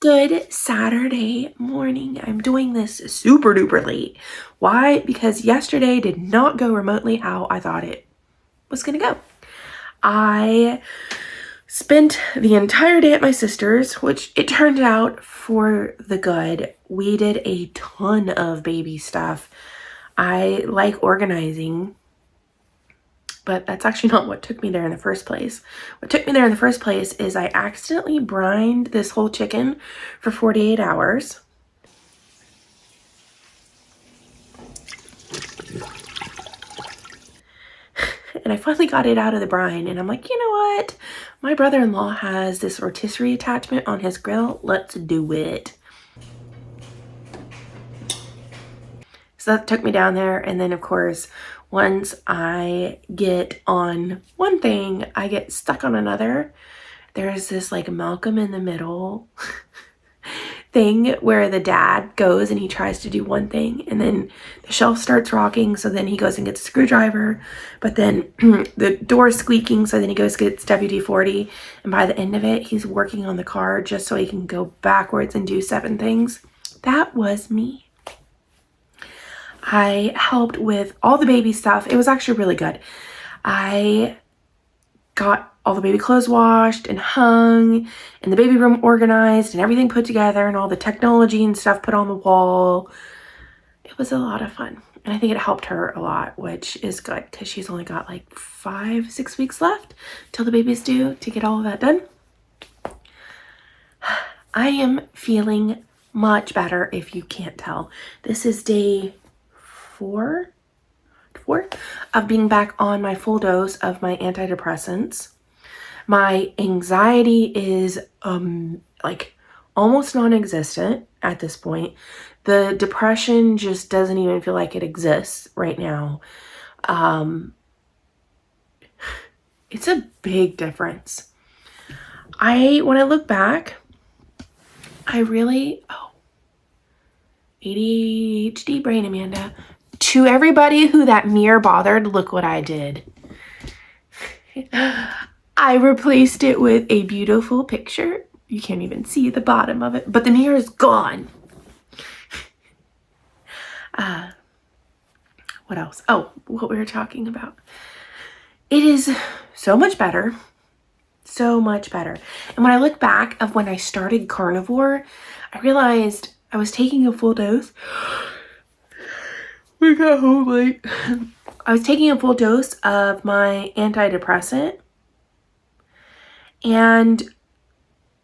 Good Saturday morning. I'm doing this super duper late. Why? Because yesterday did not go remotely how I thought it was gonna go. I spent the entire day at my sister's, which it turned out for the good. We did a ton of baby stuff. I like organizing, but that's actually not what took me there in the first place. What took me there in the first place is I accidentally brined this whole chicken for 48 hours. And I finally got it out of the brine, and I'm like, you know what? My brother-in-law has this rotisserie attachment on his grill. Let's do it. So that took me down there, and then of course, once I get on one thing, I get stuck on another. There's this like Malcolm in the Middle thing where the dad goes and he tries to do one thing, and then the shelf starts rocking, so then he goes and gets a screwdriver, but then the door's squeaking, so then he goes gets WD-40, and by the end of it, he's working on the car just so he can go backwards and do 7 things. That was me. I helped with all the baby stuff. It was actually really good. I got all the baby clothes washed and hung, and the baby room organized and everything put together, and all the technology and stuff put on the wall. It was a lot of fun, and I think it helped her a lot, which is good because she's only got like 5-6 weeks left till the baby's due to get all of that done. I am feeling much better, if you can't tell. This is day 4 of being back on my full dose of my antidepressants. My anxiety is like almost non-existent at this point. The depression just doesn't even feel like it exists right now. It's a big difference. When I look back, I really, ADHD brain, Amanda. To everybody who that mirror bothered, look what I did. I replaced it with a beautiful picture. You can't even see the bottom of it, but the mirror is gone. What else? Oh, what we were talking about. It is so much better. So much better. And when I look back of when I started carnivore, I realized I was taking a full dose. We got home late. I was taking a full dose of my antidepressant, and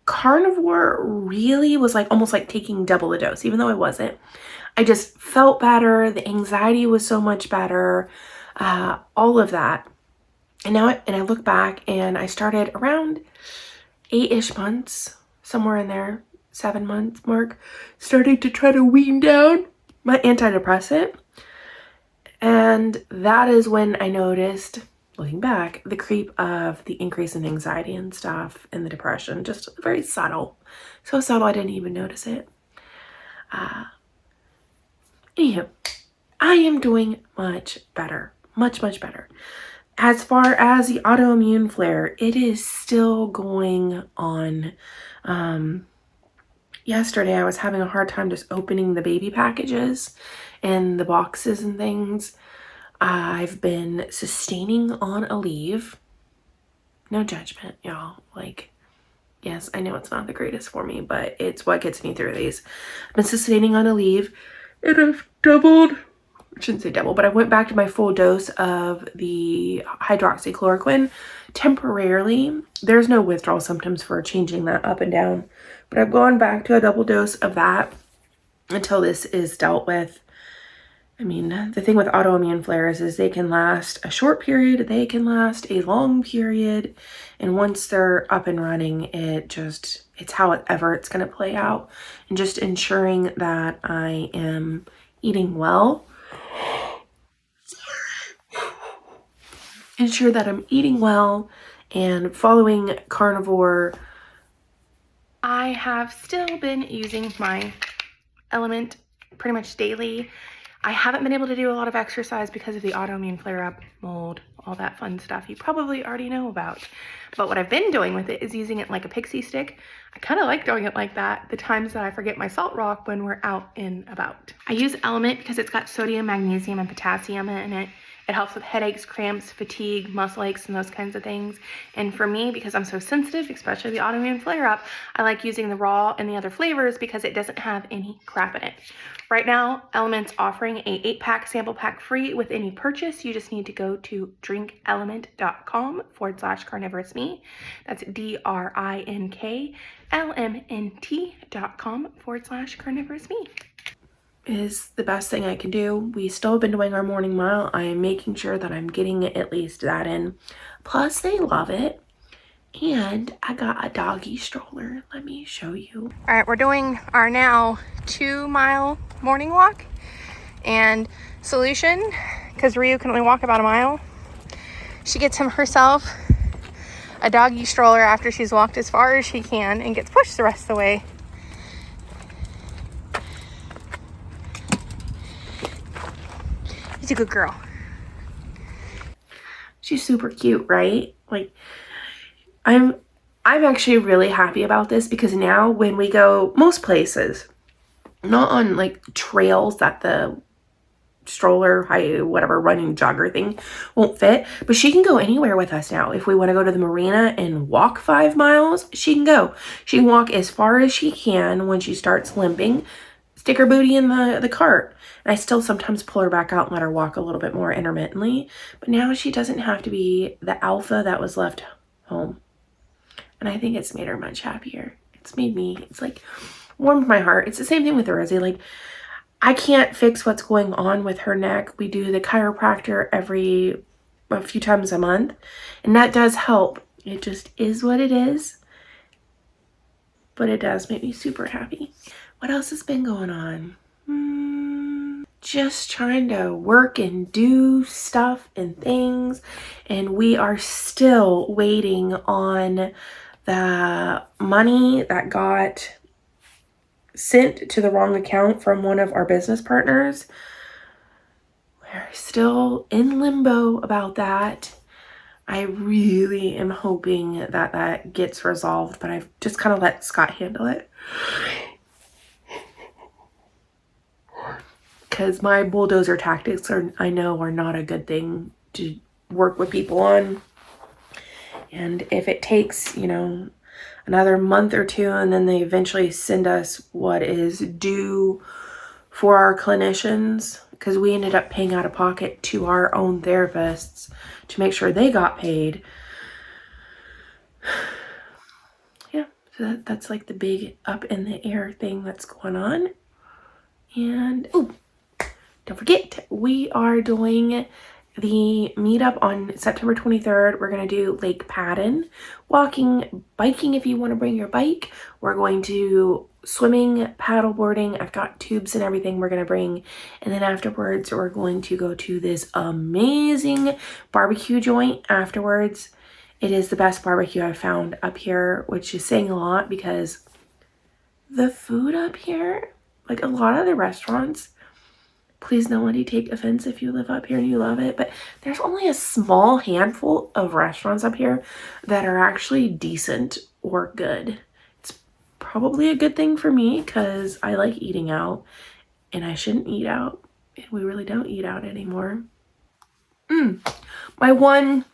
carnivore really was like almost like taking double the dose, even though I wasn't. I just felt better. The anxiety was so much better. All of that. And now I look back, and I started around 8-ish months, somewhere in there, 7 months mark, starting to try to wean down my antidepressant. And that is when I noticed, looking back, the creep of the increase in anxiety and stuff and the depression. Just very subtle. So subtle I didn't even notice it. Anywho, I am doing much better. Much, much better. As far as the autoimmune flare, it is still going on. Yesterday, I was having a hard time just opening the baby packages and the boxes and things. I've been sustaining on a leave. No judgment, y'all. Like, yes, I know it's not the greatest for me, but it's what gets me through these. I've been sustaining on a leave, and I've doubled. I shouldn't say double, but I went back to my full dose of the hydroxychloroquine temporarily. There's no withdrawal symptoms for changing that up and down, but I've gone back to a double dose of that until this is dealt with. I mean, the thing with autoimmune flares is they can last a short period, they can last a long period, and once they're up and running, it's however it's going to play out. And just ensuring that I am eating well. Ensure that I'm eating well and following carnivore. I have still been using my LMNT pretty much daily. I haven't been able to do a lot of exercise because of the autoimmune flare-up, mold, all that fun stuff you probably already know about. But what I've been doing with it is using it like a pixie stick. I kind of like doing it like that the times that I forget my salt rock when we're out and about. I use LMNT because it's got sodium, magnesium, and potassium in it. It helps with headaches, cramps, fatigue, muscle aches, and those kinds of things. And for me, because I'm so sensitive, especially the autoimmune flare-up, I like using the raw and the other flavors because it doesn't have any crap in it. Right now, LMNT's offering a 8-pack sample pack free with any purchase. You just need to go to drinklmnt.com/carnivorous me. That's DRINKLMNT.com/carnivorous me. Is the best thing I can do. We still have been doing our morning mile. I am making sure that I'm getting at least that in. Plus, they love it. And I got a doggy stroller. Let me show you. All right, we're doing our now 2-mile morning walk. And solution, because Ryu can only walk about a mile, she gets herself a doggy stroller after she's walked as far as she can and gets pushed the rest of the way. She's a good girl. She's super cute, right? Like, I'm actually really happy about this because now when we go most places, not on like trails that the stroller, whatever running jogger thing won't fit, but she can go anywhere with us now. If we want to go to the marina and walk 5 miles, she can go. She can walk as far as she can. When she starts limping, stick her booty in the cart. And I still sometimes pull her back out and let her walk a little bit more intermittently. But now she doesn't have to be the alpha that was left home. And I think it's made her much happier. It's made me, it's like warmed my heart. It's the same thing with Rosie. Like, I can't fix what's going on with her neck. We do the chiropractor a few times a month. And that does help. It just is what it is. But it does make me super happy. What else has been going on? Just trying to work and do stuff and things. And we are still waiting on the money that got sent to the wrong account from one of our business partners. We're still in limbo about that. I really am hoping that that gets resolved, but I've just kind of let Scott handle it. Because my bulldozer tactics I know are not a good thing to work with people on. And if it takes, another month or two, and then they eventually send us what is due for our clinicians, because we ended up paying out of pocket to our own therapists to make sure they got paid. Yeah, so that's like the big up in the air thing that's going on. And don't forget, we are doing the meetup on September 23rd. We're going to do Lake Padden, walking, biking if you want to bring your bike. We're going to swimming, paddleboarding. I've got tubes and everything we're going to bring. And then afterwards, we're going to go to this amazing barbecue joint afterwards. It is the best barbecue I've found up here, which is saying a lot because the food up here, like a lot of the restaurants, please nobody take offense if you live up here and you love it, but there's only a small handful of restaurants up here that are actually decent or good. It's probably a good thing for me because I like eating out and I shouldn't eat out. And we really don't eat out anymore. My one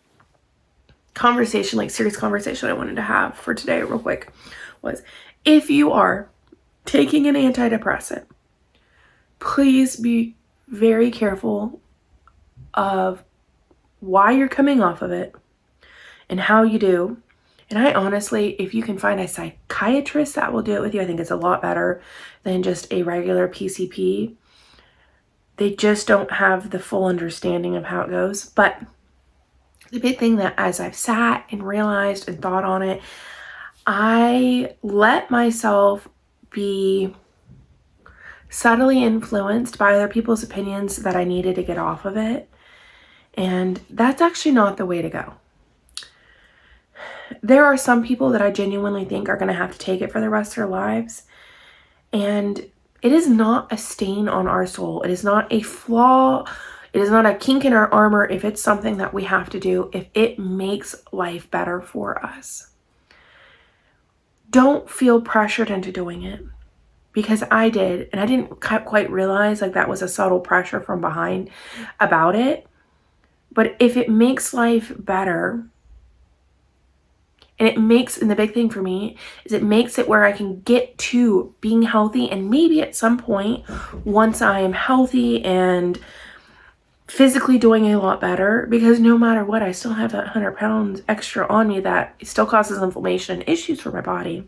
conversation, like serious conversation I wanted to have for today real quick was, if you are taking an antidepressant, please be very careful of why you're coming off of it and how you do. And I honestly, if you can find a psychiatrist that will do it with you, I think it's a lot better than just a regular PCP. They just don't have the full understanding of how it goes. But the big thing that as I've sat and realized and thought on it, I let myself be subtly influenced by other people's opinions that I needed to get off of it. And that's actually not the way to go. There are some people that I genuinely think are going to have to take it for the rest of their lives. And It is not a stain on our soul. It is not a flaw. It is not a kink in our armor if it's something that we have to do, if it makes life better for us. Don't feel pressured into doing it, because I did, and I didn't quite realize like that was a subtle pressure from behind about it. But if it makes life better, and the big thing for me is it makes it where I can get to being healthy, and maybe at some point, once I am healthy and physically doing a lot better, because no matter what, I still have that 100 pounds extra on me that still causes inflammation and issues for my body,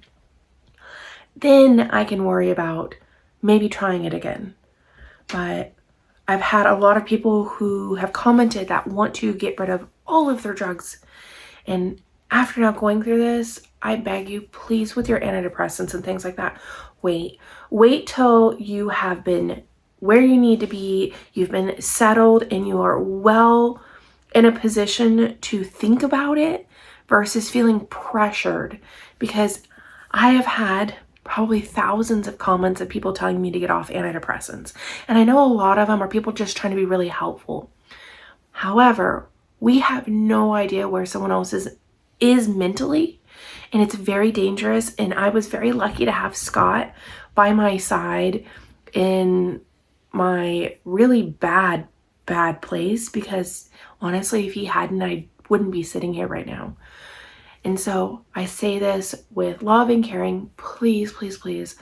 then I can worry about maybe trying it again. But I've had a lot of people who have commented that want to get rid of all of their drugs. And after now going through this, I beg you, please, with your antidepressants and things like that, wait till you have been where you need to be, you've been settled, and you are well in a position to think about it versus feeling pressured. Because I have had probably thousands of comments of people telling me to get off antidepressants. And I know a lot of them are people just trying to be really helpful. However, we have no idea where someone else is mentally, and it's very dangerous. And I was very lucky to have Scott by my side in my really bad place, because honestly, if he hadn't, I wouldn't be sitting here right now. And so I say this with love and caring. Please, please, please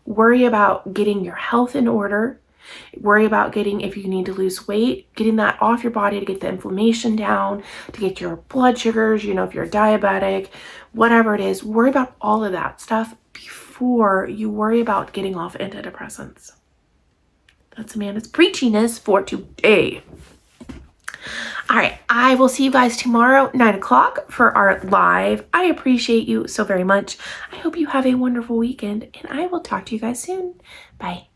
worry about getting your health in order. Worry about getting, if you need to lose weight, getting that off your body to get the inflammation down, to get your blood sugars, if you're diabetic, whatever it is, worry about all of that stuff before you worry about getting off antidepressants. That's Amanda's preachiness for today. All right, I will see you guys tomorrow, 9 o'clock for our live. I appreciate you so very much. I hope you have a wonderful weekend, and I will talk to you guys soon. Bye.